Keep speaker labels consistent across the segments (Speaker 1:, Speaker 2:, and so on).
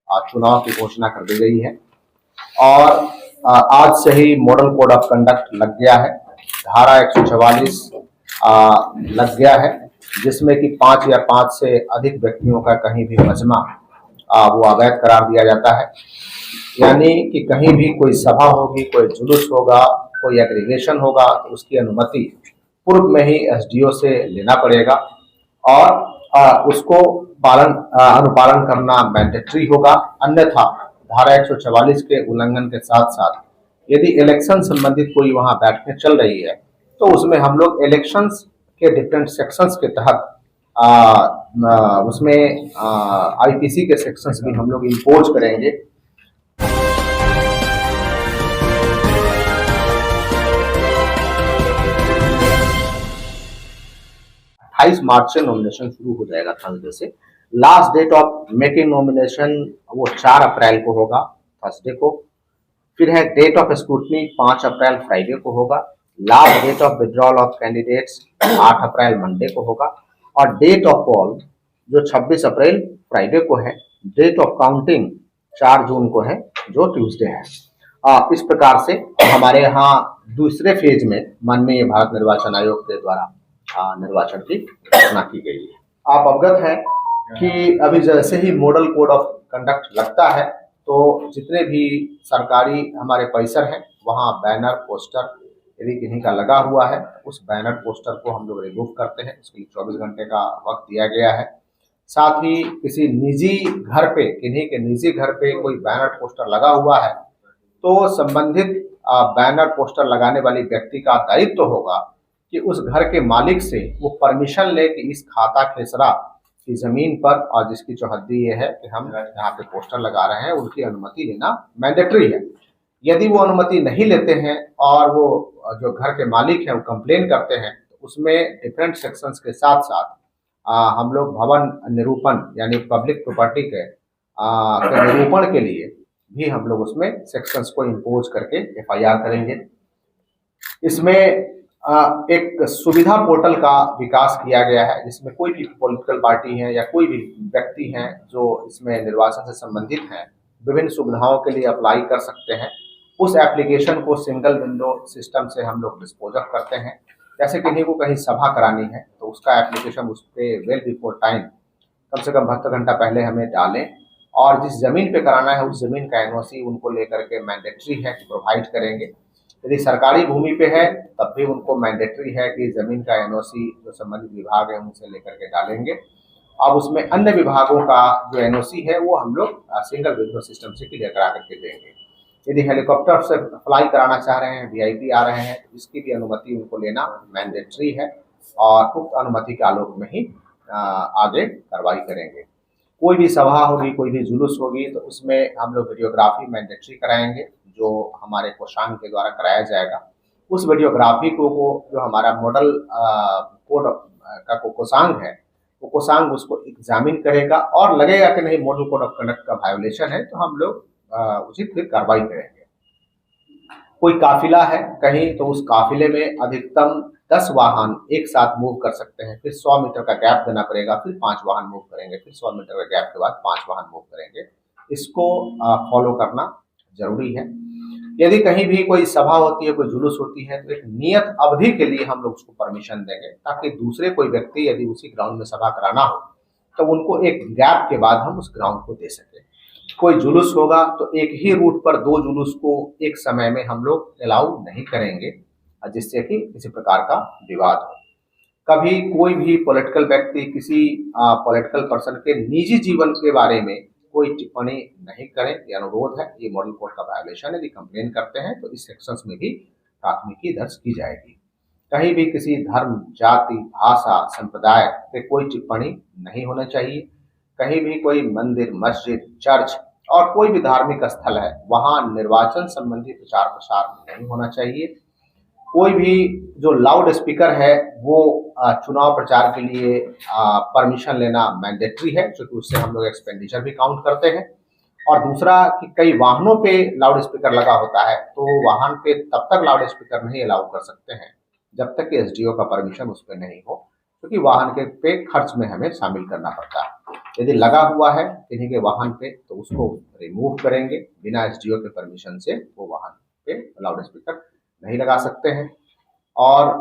Speaker 1: चुनाव की घोषणा कर दी गई है और आज से ही मॉडल कोड ऑफ कंडक्ट लग गया है। धारा 144 लग गया है, जिसमें कि 5 या 5 से अधिक व्यक्तियों का कहीं भी मजमा वो अवैध करार दिया जाता है। यानी कि कहीं भी कोई सभा होगी, कोई जुलूस होगा, कोई एग्रीगेशन होगा तो उसकी अनुमति पूर्व में ही एसडीओ से लेना पड़ेगा और उसको अनुपालन करना मैंडेटरी होगा। अन्यथा धारा 144 के उल्लंघन के साथ साथ यदि इलेक्शन संबंधित कोई वहां बैठकें चल रही है तो उसमें हम लोग इलेक्शंस के डिफरेंट सेक्शंस के तहत उसमें आईपीसी के सेक्शंस भी हम लोग इम्पोज करेंगे। 28 मार्च से नॉमिनेशन शुरू हो जाएगा थर्सडे से। Last date of making nomination वो 4 अप्रैल को होगा थर्सडे को। फिर है date of scrutiny 5 April Friday को होगा। Last date of withdrawal of candidates 8 April Monday को होगा और डेट ऑफ पोल जो 26 अप्रैल फ्राइडे को है। डेट ऑफ काउंटिंग 4 जून को है जो ट्यूसडे है। इस प्रकार से हमारे यहाँ दूसरे फेज में माननीय भारत निर्वाचन आयोग के द्वारा निर्वाचन की घोषणा की गई है। आप अवगत हैं कि अभी जैसे ही मॉडल कोड ऑफ कंडक्ट लगता है तो जितने भी सरकारी हमारे परिसर हैं वहाँ बैनर पोस्टर यदि किन्हीं का लगा हुआ है उस बैनर पोस्टर को हम लोग रिमूव करते हैं। उसके लिए 24 घंटे का वक्त दिया गया है। साथ ही किसी निजी घर पे, किन्हीं के निजी घर पे कोई बैनर पोस्टर लगा हुआ है तो संबंधित बैनर पोस्टर लगाने वाली व्यक्ति का दायित्व तो होगा कि उस घर के मालिक से वो परमिशन ले कि इस खाता खेसरा की जमीन पर और जिसकी चौहद्दी ये है कि हम यहाँ पे पोस्टर लगा रहे हैं उनकी अनुमति लेना मैंडेटरी है। यदि वो अनुमति नहीं लेते हैं और वो जो घर के मालिक हैं वो कंप्लेन करते हैं तो उसमें डिफरेंट सेक्शंस के साथ साथ हम लोग भवन निरूपण यानी पब्लिक प्रॉपर्टी के निरूपण के लिए भी हम लोग उसमें सेक्शंस को इम्पोज करके एफआईआर करेंगे। इसमें एक सुविधा पोर्टल का विकास किया गया है जिसमें कोई भी पॉलिटिकल पार्टी है या कोई भी व्यक्ति हैं जो इसमें निर्वाचन से संबंधित हैं विभिन्न सुविधाओं के लिए अप्लाई कर सकते हैं। उस एप्लीकेशन को सिंगल विंडो सिस्टम से हम लोग डिस्पोज अप करते हैं। जैसे किन्हीं को कहीं सभा करानी है तो उसका एप्लीकेशन उस पर वेल बिफोर टाइम कम से कम 72 घंटा पहले हमें डालें और जिस जमीन पे कराना है उस जमीन का एनओसी उनको लेकर के मैंडेटरी है कि प्रोवाइड करेंगे। यदि सरकारी भूमि पे है तब भी उनको मैंडेटरी है कि जमीन का एनओसी जो संबंधित विभाग है उनसे लेकर के डालेंगे। अब उसमें अन्य विभागों का जो एनओसी है वो हम लोग सिंगल विंडो सिस्टम से क्लियर करा करके देंगे। यदि हेलीकॉप्टर से फ्लाई कराना चाह रहे हैं, वीआईपी आ रहे हैं तो इसकी भी अनुमति उनको लेना मैंडेटरी है और उक्त अनुमति के आलोक में ही आगे कार्रवाई करेंगे। कोई भी सभा होगी, कोई भी जुलूस होगी तो उसमें हम लोग वीडियोग्राफी मैंडेटरी कराएंगे जो हमारे कोषांग के द्वारा कराया जाएगा। उस वीडियोग्राफी को जो हमारा मॉडल कोड का कोषांग है वो कोषांग उसको एग्जामिन करेगा और लगेगा कि नहीं मॉडल कोड ऑफ कंडक्ट का वायोलेशन है तो हम लोग उचित फिर कार्रवाई करेंगे। कोई काफिला है कहीं तो उस काफिले में अधिकतम 10 वाहन एक साथ मूव कर सकते हैं। फिर 100 मीटर का गैप देना पड़ेगा, फिर 5 वाहन मूव करेंगे, फिर 100 मीटर का गैप के बाद 5 वाहन मूव करेंगे। इसको फॉलो करना जरूरी है। यदि कहीं भी कोई सभा होती है, कोई जुलूस होती है तो एक नियत अवधि के लिए हम लोग उसको परमिशन देंगे ताकि दूसरे कोई व्यक्ति यदि उसी ग्राउंड में सभा कराना हो तो उनको एक गैप के बाद हम उस ग्राउंड को दे सकें। कोई जुलूस होगा तो एक ही रूट पर 2 जुलूस को एक समय में हम लोग अलाउ नहीं करेंगे जिससे कि किसी प्रकार का विवाद हो। कभी कोई भी पॉलिटिकल व्यक्ति किसी पॉलिटिकल पर्सन के निजी जीवन के बारे में कोई टिप्पणी नहीं करें, ये अनुरोध है। ये मॉडल कोड का वायोलेशन है। यदि कंप्लेन करते हैं तो इस सेक्शंस में भी प्राथमिकी दर्ज की जाएगी। कहीं भी किसी धर्म, जाति, भाषा, संप्रदाय पे कोई टिप्पणी नहीं होना चाहिए। कहीं भी कोई मंदिर, मस्जिद, चर्च और कोई भी धार्मिक स्थल है वहाँ निर्वाचन संबंधी प्रचार प्रसार नहीं होना चाहिए। कोई भी जो लाउड स्पीकर है वो चुनाव प्रचार के लिए परमिशन लेना मैंडेटरी है क्योंकि उससे हम लोग एक्सपेंडिचर भी काउंट करते हैं। और दूसरा कि कई वाहनों पे लाउड स्पीकर लगा होता है तो वाहन पे तब तक लाउड स्पीकर नहीं अलाउ कर सकते हैं जब तक कि एसडीओ का परमिशन उस पर नहीं हो क्योंकि वाहन के पे खर्च में हमें शामिल करना पड़ता है। यदि लगा हुआ है किन्हीं के वाहन पे तो उसको रिमूव करेंगे, बिना एसडीओ के परमिशन से वो वाहन पे लाउड स्पीकर नहीं लगा सकते हैं। और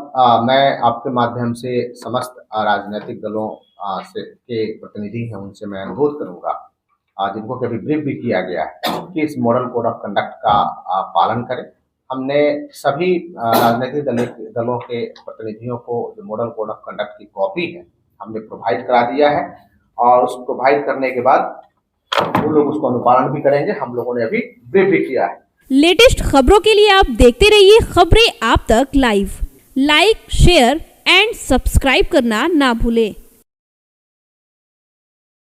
Speaker 1: मैं आपके माध्यम से समस्त राजनीतिक दलों के प्रतिनिधि हैं उनसे मैं अनुरोध करूंगा, जिनको कभी ब्रीफ भी किया गया है, कि इस मॉडल कोड ऑफ कंडक्ट का पालन करें। हमने सभी राजनीतिक दलों के प्रतिनिधियों को जो मॉडल कोड ऑफ कंडक्ट की कॉपी है हमने प्रोवाइड करा दिया है, और उस प्रोवाइड करने के बाद वो लोग उसको अनुपालन भी करेंगे। हम लोगों ने अभी ब्रीफ भी किया है।
Speaker 2: लेटेस्ट खबरों के लिए आप देखते रहिए खबरें आप तक live. Like, share and subscribe करना ना भूलें।